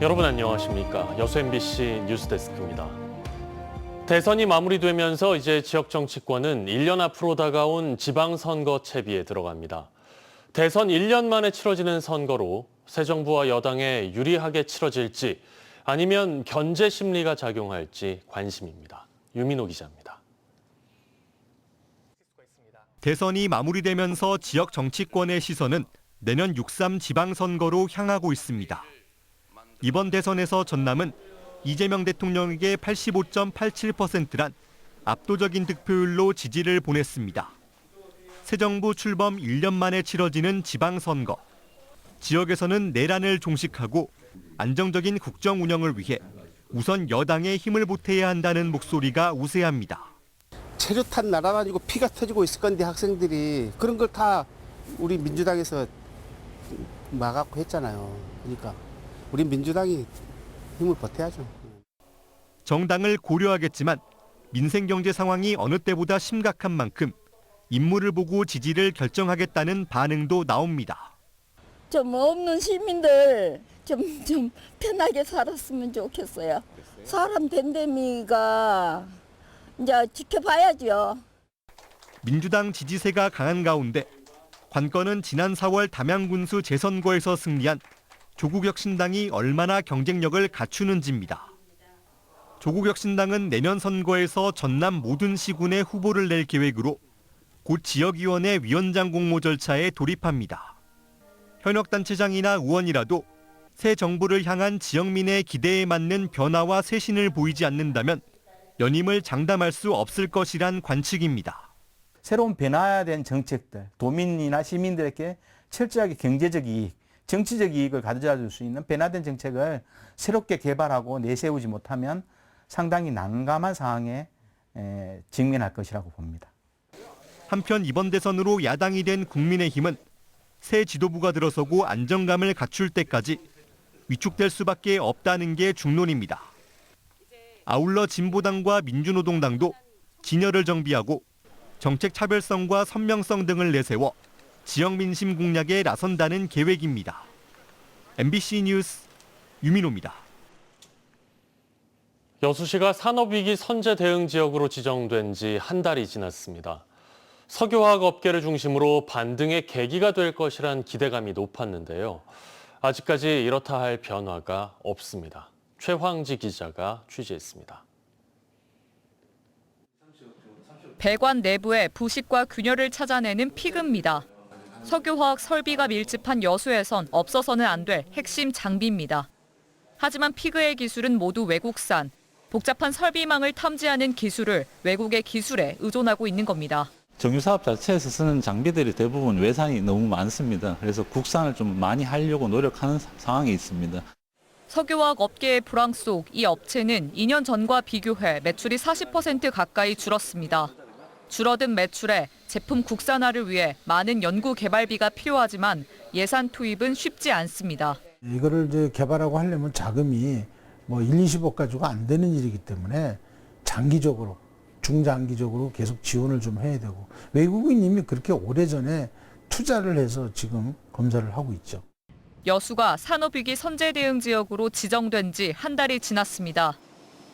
여러분 안녕하십니까? 여수 MBC 뉴스데스크입니다. 대선이 마무리되면서 이제 지역 정치권은 1년 앞으로 다가온 지방선거 채비에 들어갑니다. 대선 1년 만에 치러지는 선거로 새 정부와 여당에 유리하게 치러질지 아니면 견제 심리가 작용할지 관심입니다. 유민호 기자입니다. 대선이 마무리되면서 지역 정치권의 시선은 내년 6.3 지방선거로 향하고 있습니다. 이번 대선에서 전남은 이재명 대통령에게 85.87%란 압도적인 득표율로 지지를 보냈습니다. 새 정부 출범 1년 만에 치러지는 지방선거. 지역에서는 내란을 종식하고 안정적인 국정 운영을 위해 우선 여당에 힘을 보태야 한다는 목소리가 우세합니다. 체류탄 날아다니고 피가 터지고 있을 건데 학생들이 그런 걸 다 우리 민주당에서 막았고 했잖아요. 그러니까 우리 민주당이 힘을 보태야죠. 정당을 고려하겠지만 민생 경제 상황이 어느 때보다 심각한 만큼 인물을 보고 지지를 결정하겠다는 반응도 나옵니다. 좀 없는 시민들 좀 편하게 살았으면 좋겠어요. 사람 됨됨이가 이제 지켜봐야죠. 민주당 지지세가 강한 가운데 관건은 지난 4월 담양군수 재선거에서 승리한 조국혁신당이 얼마나 경쟁력을 갖추는지입니다. 조국혁신당은 내년 선거에서 전남 모든 시군에 후보를 낼 계획으로 곧 지역위원회 위원장 공모 절차에 돌입합니다. 현역 단체장이나 의원이라도 새 정부를 향한 지역민의 기대에 맞는 변화와 쇄신을 보이지 않는다면 연임을 장담할 수 없을 것이란 관측입니다. 새로운 변화된 정책들, 도민이나 시민들에게 철저하게 경제적 이익, 정치적 이익을 가져다 줄 수 있는 변화된 정책을 새롭게 개발하고 내세우지 못하면 상당히 난감한 상황에 직면할 것이라고 봅니다. 한편 이번 대선으로 야당이 된 국민의힘은 새 지도부가 들어서고 안정감을 갖출 때까지 위축될 수밖에 없다는 게 중론입니다. 아울러 진보당과 민주노동당도 진열을 정비하고 정책 차별성과 선명성 등을 내세워 지역 민심 공략에 나선다는 계획입니다. MBC 뉴스 유민호입니다. 여수시가 산업위기 선제 대응 지역으로 지정된 지 한 달이 지났습니다. 석유화학 업계를 중심으로 반등의 계기가 될 것이란 기대감이 높았는데요. 아직까지 이렇다 할 변화가 없습니다. 최황지 기자가 취재했습니다. 배관 내부의 부식과 균열을 찾아내는 피그입니다. 석유화학 설비가 밀집한 여수에선 없어서는 안 될 핵심 장비입니다. 하지만 피그의 기술은 모두 외국산. 복잡한 설비망을 탐지하는 기술을 외국의 기술에 의존하고 있는 겁니다. 정유사업 자체에서 쓰는 장비들이 대부분 외산이 너무 많습니다. 그래서 국산을 좀 많이 하려고 노력하는 상황이 있습니다. 석유화학 업계의 불황 속 이 업체는 2년 전과 비교해 매출이 40% 가까이 줄었습니다. 줄어든 매출에 제품 국산화를 위해 많은 연구 개발비가 필요하지만 예산 투입은 쉽지 않습니다. 이거를 이제 개발하고 하려면 자금이 뭐 1, 20억 가지고 안 되는 일이기 때문에 장기적으로, 중장기적으로 계속 지원을 좀 해야 되고 외국인 이미 그렇게 오래전에 투자를 해서 지금 검사를 하고 있죠. 여수가 산업위기 선제 대응 지역으로 지정된 지 한 달이 지났습니다.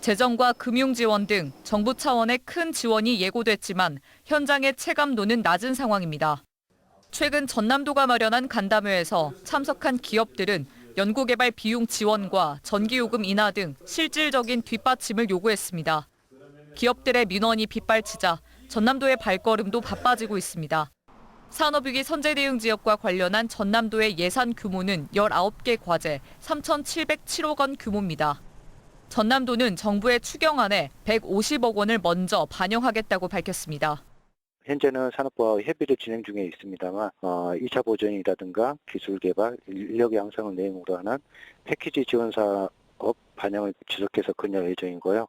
재정과 금융 지원 등 정부 차원의 큰 지원이 예고됐지만 현장의 체감도는 낮은 상황입니다. 최근 전남도가 마련한 간담회에서 참석한 기업들은 연구개발 비용 지원과 전기요금 인하 등 실질적인 뒷받침을 요구했습니다. 기업들의 민원이 빗발치자 전남도의 발걸음도 바빠지고 있습니다. 산업위기 선제 대응 지역과 관련한 전남도의 예산 규모는 19개 과제 3,707억 원 규모입니다. 전남도는 정부의 추경안에 150억 원을 먼저 반영하겠다고 밝혔습니다. 현재는 산업부와 협의를 진행 중에 있습니다만 2차 보전이라든가 기술 개발, 인력 양성을 내용으로 하는 패키지 지원 사업 반영을 지속해서 근절 예정이고요.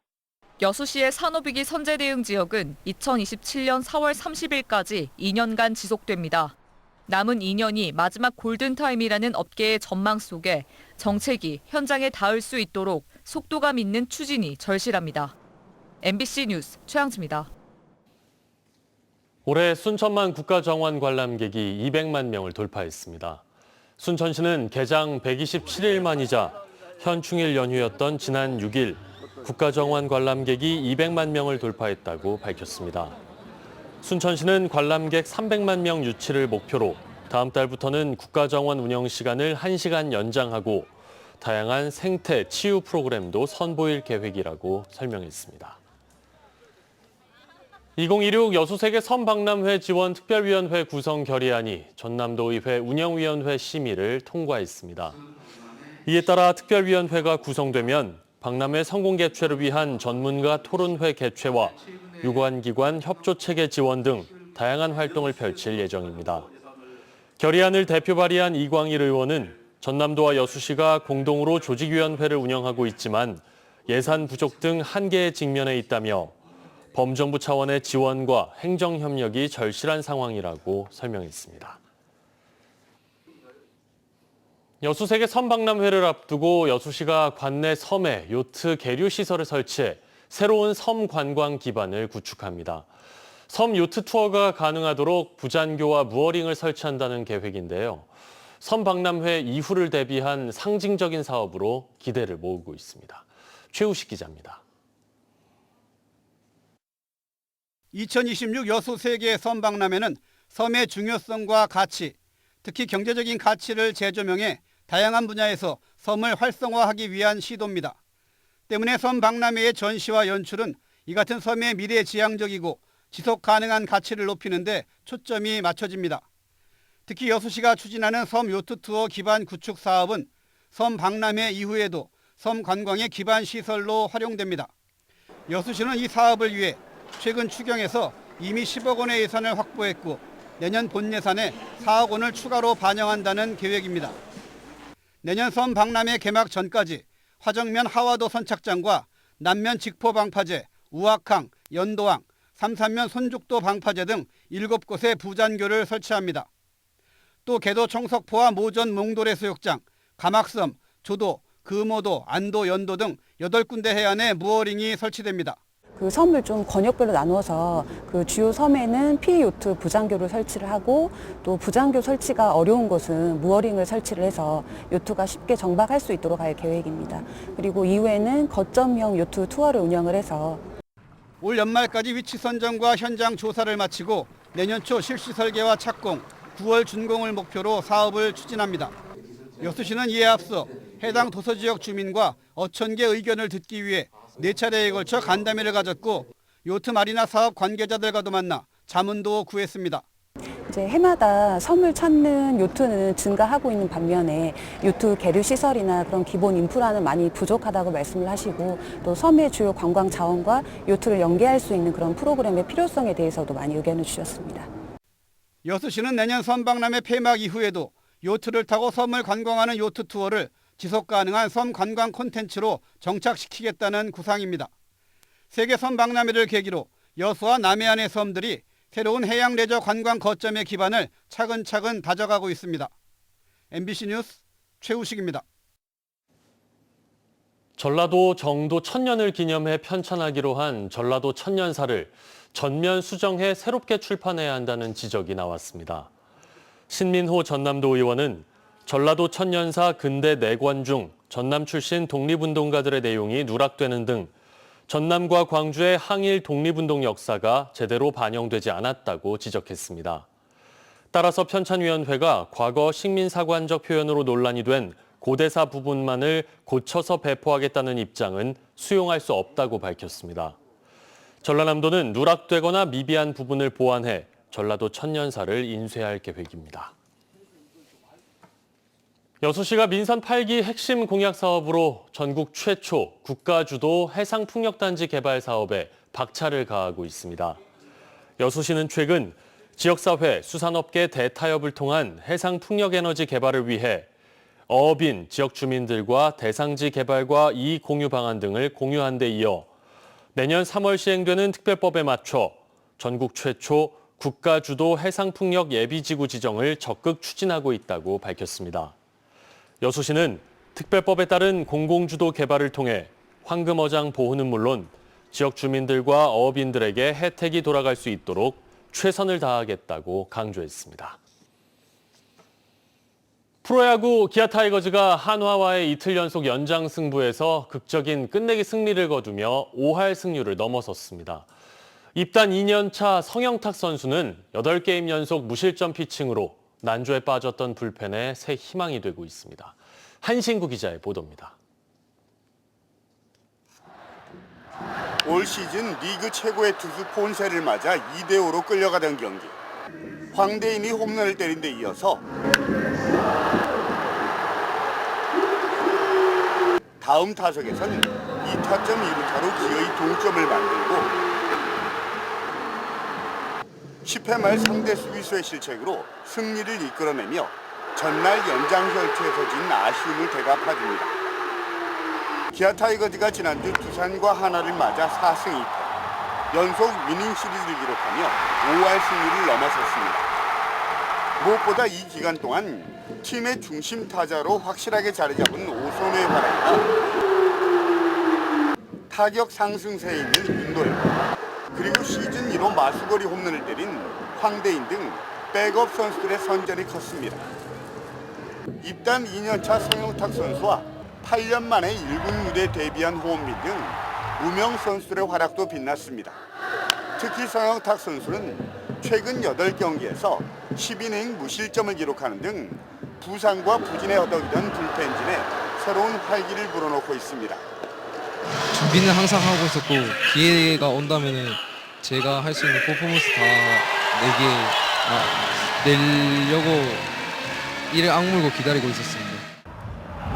여수시의 산업위기 선제 대응 지역은 2027년 4월 30일까지 2년간 지속됩니다. 남은 2년이 마지막 골든타임이라는 업계의 전망 속에 정책이 현장에 닿을 수 있도록 속도감 있는 추진이 절실합니다. MBC 뉴스 최양지입니다. 올해 순천만 국가정원 관람객이 200만 명을 돌파했습니다. 순천시는 개장 127일 만이자 현충일 연휴였던 지난 6일 국가정원 관람객이 200만 명을 돌파했다고 밝혔습니다. 순천시는 관람객 300만 명 유치를 목표로 다음 달부터는 국가정원 운영 시간을 1시간 연장하고 다양한 생태 치유 프로그램도 선보일 계획이라고 설명했습니다. 2016 여수세계 섬박람회 지원 특별위원회 구성 결의안이 전남도의회 운영위원회 심의를 통과했습니다. 이에 따라 특별위원회가 구성되면 박람회 성공 개최를 위한 전문가 토론회 개최와 유관기관 협조체계 지원 등 다양한 활동을 펼칠 예정입니다. 결의안을 대표 발의한 이광일 의원은 전남도와 여수시가 공동으로 조직위원회를 운영하고 있지만 예산 부족 등 한계에 직면해 있다며 범정부 차원의 지원과 행정협력이 절실한 상황이라고 설명했습니다. 여수세계 섬박람회를 앞두고 여수시가 관내 섬에 요트 계류 시설을 설치해 새로운 섬 관광 기반을 구축합니다. 섬 요트 투어가 가능하도록 부잔교와 무어링을 설치한다는 계획인데요. 섬박람회 이후를 대비한 상징적인 사업으로 기대를 모으고 있습니다. 최우식 기자입니다. 2026 여수세계 섬박람회는 섬의 중요성과 가치, 특히 경제적인 가치를 재조명해 다양한 분야에서 섬을 활성화하기 위한 시도입니다. 때문에 섬박람회의 전시와 연출은 이 같은 섬의 미래지향적이고 지속 가능한 가치를 높이는 데 초점이 맞춰집니다. 특히 여수시가 추진하는 섬 요트 투어 기반 구축 사업은 섬 박람회 이후에도 섬 관광의 기반 시설로 활용됩니다. 여수시는 이 사업을 위해 최근 추경에서 이미 10억 원의 예산을 확보했고 내년 본 예산에 4억 원을 추가로 반영한다는 계획입니다. 내년 섬 박람회 개막 전까지 화정면 하와도 선착장과 남면 직포 방파제, 우악항, 연도항, 삼산면 손죽도 방파제 등 7곳에 부잔교를 설치합니다. 또 개도 청석포와 모전 몽돌해수욕장, 가막섬, 조도, 금오도, 안도, 연도 등 8군데 해안에 무어링이 설치됩니다. 그 섬을 좀 권역별로 나누어서 그 주요 섬에는 피요트 부장교를 설치를 하고 또 부장교 설치가 어려운 곳은 무어링을 설치를 해서 요트가 쉽게 정박할 수 있도록 할 계획입니다. 그리고 이후에는 거점형 요트 투어를 운영을 해서 올 연말까지 위치 선정과 현장 조사를 마치고 내년 초 실시 설계와 착공, 9월 준공을 목표로 사업을 추진합니다. 여수시는 이에 앞서 해당 도서지역 주민과 어촌계 의견을 듣기 위해 4차례에 걸쳐 간담회를 가졌고 요트 마리나 사업 관계자들과도 만나 자문도 구했습니다. 이제 해마다 섬을 찾는 요트는 증가하고 있는 반면에 요트 계류 시설이나 그런 기본 인프라는 많이 부족하다고 말씀을 하시고 또 섬의 주요 관광 자원과 요트를 연계할 수 있는 그런 프로그램의 필요성에 대해서도 많이 의견을 주셨습니다. 여수시는 내년 섬박람회 폐막 이후에도 요트를 타고 섬을 관광하는 요트 투어를 지속 가능한 섬 관광 콘텐츠로 정착시키겠다는 구상입니다. 세계 섬박람회를 계기로 여수와 남해안의 섬들이 새로운 해양 레저 관광 거점의 기반을 차근차근 다져가고 있습니다. MBC 뉴스 최우식입니다. 전라도 정도 천년을 기념해 편찬하기로 한 전라도 천년사를 전면 수정해 새롭게 출판해야 한다는 지적이 나왔습니다. 신민호 전남도 의원은 전라도 천년사 근대 내관 중 전남 출신 독립운동가들의 내용이 누락되는 등 전남과 광주의 항일 독립운동 역사가 제대로 반영되지 않았다고 지적했습니다. 따라서 편찬위원회가 과거 식민사관적 표현으로 논란이 된 고대사 부분만을 고쳐서 배포하겠다는 입장은 수용할 수 없다고 밝혔습니다. 전라남도는 누락되거나 미비한 부분을 보완해 전라도 천년사를 인쇄할 계획입니다. 여수시가 민선 8기 핵심 공약 사업으로 전국 최초 국가주도 해상풍력단지 개발 사업에 박차를 가하고 있습니다. 여수시는 최근 지역사회, 수산업계 대타협을 통한 해상풍력에너지 개발을 위해 어업인, 지역 주민들과 대상지 개발과 이익 공유 방안 등을 공유한 데 이어 내년 3월 시행되는 특별법에 맞춰 전국 최초 국가주도 해상풍력 예비지구 지정을 적극 추진하고 있다고 밝혔습니다. 여수시는 특별법에 따른 공공주도 개발을 통해 황금어장 보호는 물론 지역 주민들과 어업인들에게 혜택이 돌아갈 수 있도록 최선을 다하겠다고 강조했습니다. 프로야구 기아 타이거즈가 한화와의 이틀 연속 연장 승부에서 극적인 끝내기 승리를 거두며 5할 승률을 넘어섰습니다. 입단 2년차 성영탁 선수는 8게임 연속 무실점 피칭으로 난조에 빠졌던 불펜에 새 희망이 되고 있습니다. 한신구 기자의 보도입니다. 올 시즌 리그 최고의 투수 폰세를 맞아 2대5로 끌려가던 경기. 황대인이 홈런을 때린 데 이어서 다음 타석에서는 2타점 2루타로 기어이 동점을 만들고 10회 말 상대 수비수의 실책으로 승리를 이끌어내며 전날 연장 혈투에서 진 아쉬움을 되갚아줍니다. 기아 타이거즈가 지난주 두산과 하나를 맞아 4승 2패, 연속 위닝 시리즈를 기록하며 5할 승리를 넘어섰습니다. 무엇보다 이 기간 동안 팀의 중심 타자로 확실하게 자리 잡은 오선의 활약과 타격 상승세에 있는 윤도현, 그리고 시즌 1호 마수거리 홈런을 때린 황대인 등 백업 선수들의 선전이 컸습니다. 입단 2년차 성영탁 선수와 8년 만에 1군 무대에 데뷔한 호원민 등 무명 선수들의 활약도 빛났습니다. 특히 성영탁 선수는 최근 8경기에서 10이닝 무실점을 기록하는 등 부상과 부진에 허덕이던 불펜진에 새로운 활기를 불어넣고 있습니다. 준비는 항상 하고 있었고 기회가 온다면 제가 할 수 있는 퍼포먼스 다 내려고 이를 악물고 기다리고 있었습니다.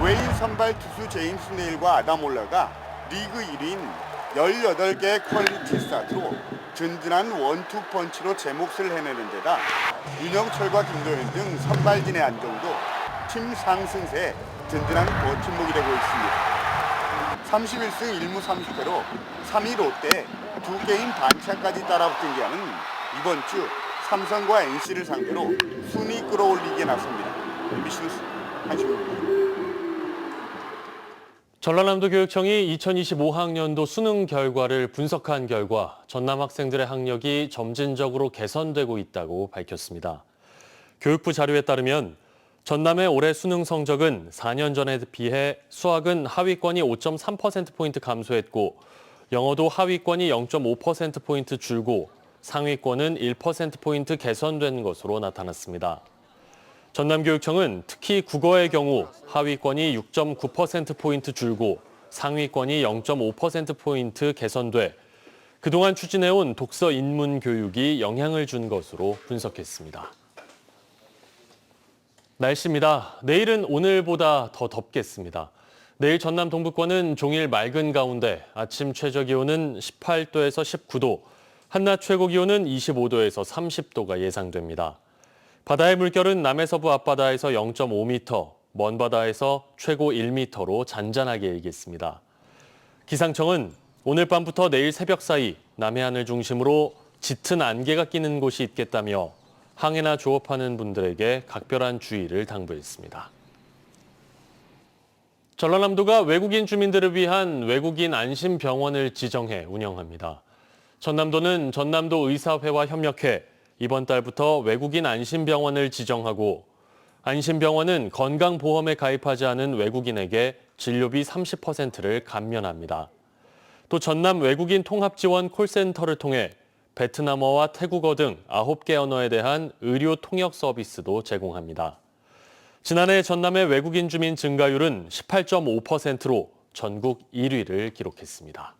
외인 선발 투수 제임스 네일과 아담 올라가 리그 1위인 18개의 퀄리티 스타트로 든든한 원투 펀치로 제 몫을 해내는 데다 윤영철과 김도현 등 선발진의 안정도 팀 상승세에 든든한 버팀목이 되고 있습니다. 31승 1무 30패로 3위 롯데에 2게임 반차까지 따라붙은 기아는 이번 주 삼성과 NC를 상대로 순위 끌어올리기에 나섭니다. MBC 뉴스 한시호입니다. 전라남도 교육청이 2025학년도 수능 결과를 분석한 결과 전남 학생들의 학력이 점진적으로 개선되고 있다고 밝혔습니다. 교육부 자료에 따르면 전남의 올해 수능 성적은 4년 전에 비해 수학은 하위권이 5.3%포인트 감소했고 영어도 하위권이 0.5%포인트 줄고 상위권은 1%포인트 개선된 것으로 나타났습니다. 전남교육청은 특히 국어의 경우 하위권이 6.9%포인트 줄고 상위권이 0.5%포인트 개선돼 그동안 추진해온 독서 인문 교육이 영향을 준 것으로 분석했습니다. 날씨입니다. 내일은 오늘보다 더 덥겠습니다. 내일 전남 동부권은 종일 맑은 가운데 아침 최저기온은 18도에서 19도, 한낮 최고기온은 25도에서 30도가 예상됩니다. 바다의 물결은 남해서부 앞바다에서 0.5m, 먼 바다에서 최고 1m로 잔잔하게 일겠습니다. 기상청은 오늘 밤부터 내일 새벽 사이 남해안을 중심으로 짙은 안개가 끼는 곳이 있겠다며 항해나 조업하는 분들에게 각별한 주의를 당부했습니다. 전라남도가 외국인 주민들을 위한 외국인 안심병원을 지정해 운영합니다. 전남도는 전남도 의사회와 협력해 이번 달부터 외국인 안심병원을 지정하고 안심병원은 건강보험에 가입하지 않은 외국인에게 진료비 30%를 감면합니다. 또 전남 외국인 통합지원 콜센터를 통해 베트남어와 태국어 등 9개 언어에 대한 의료 통역 서비스도 제공합니다. 지난해 전남의 외국인 주민 증가율은 18.5%로 전국 1위를 기록했습니다.